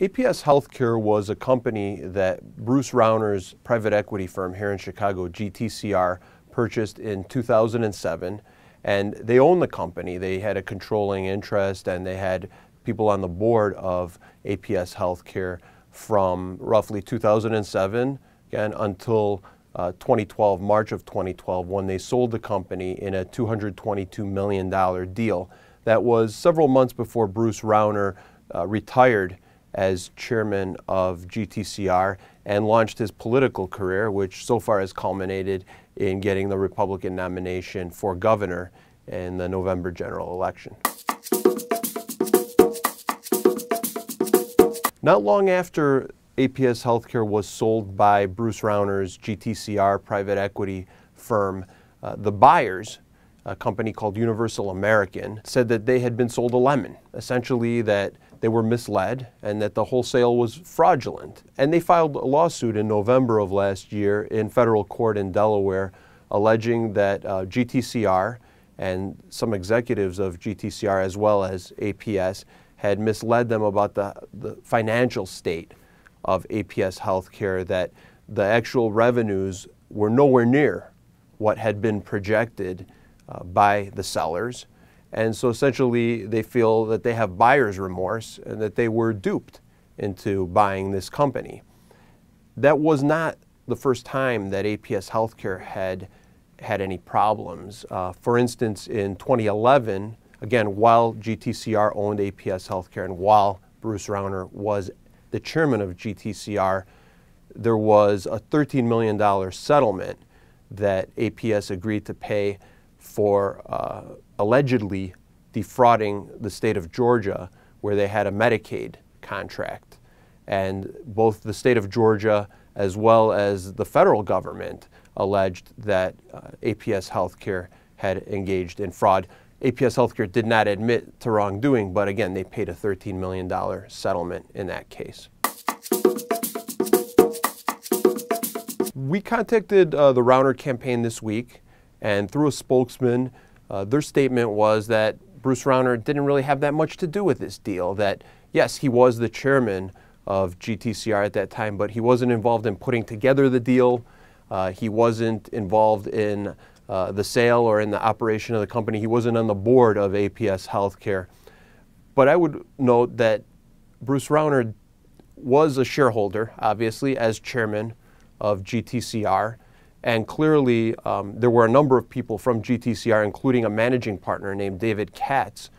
APS Healthcare was a company that Bruce Rauner's private equity firm here in Chicago, GTCR, purchased in 2007. And they owned the company. They had a controlling interest, and they had people on the board of APS Healthcare from roughly 2007 again until 2012, March of 2012, when they sold the company in a $222 million deal. That was several months before Bruce Rauner retired as chairman of GTCR and launched his political career, which so far has culminated in getting the Republican nomination for governor in the November general election. Not long after APS Healthcare was sold by Bruce Rauner's GTCR private equity firm, the buyers, a company called Universal American, said that they had been sold a lemon, essentially that they were misled and that the whole sale was fraudulent. And they filed a lawsuit in November of last year in federal court in Delaware, alleging that GTCR and some executives of GTCR as well as APS had misled them about the financial state of APS Healthcare, that the actual revenues were nowhere near what had been projected by the sellers. And so essentially they feel that they have buyer's remorse and that they were duped into buying this company. That was not the first time that APS Healthcare had any problems. For instance, in 2011, again, while GTCR owned APS Healthcare and while Bruce Rauner was the chairman of GTCR, there was a $13 million settlement that APS agreed to pay for allegedly defrauding the state of Georgia, where they had a Medicaid contract. And both the state of Georgia as well as the federal government alleged that APS Healthcare had engaged in fraud. APS Healthcare did not admit to wrongdoing, but again, they paid a $13 million settlement in that case. We contacted the Rauner campaign this week, and through a spokesman, their statement was that Bruce Rauner didn't really have that much to do with this deal, that yes, he was the chairman of GTCR at that time, but he wasn't involved in putting together the deal. He wasn't involved in the sale or in the operation of the company. He wasn't on the board of APS Healthcare. But I would note that Bruce Rauner was a shareholder, obviously, as chairman of GTCR. And clearly, there were a number of people from GTCR, including a managing partner named David Katz,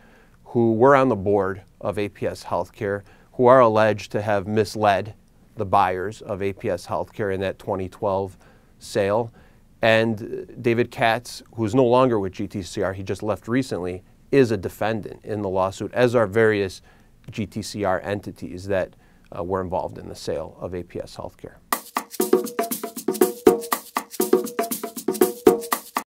who were on the board of APS Healthcare, who are alleged to have misled the buyers of APS Healthcare in that 2012 sale. And David Katz, who's no longer with GTCR, he just left recently, is a defendant in the lawsuit, as are various GTCR entities that were involved in the sale of APS Healthcare.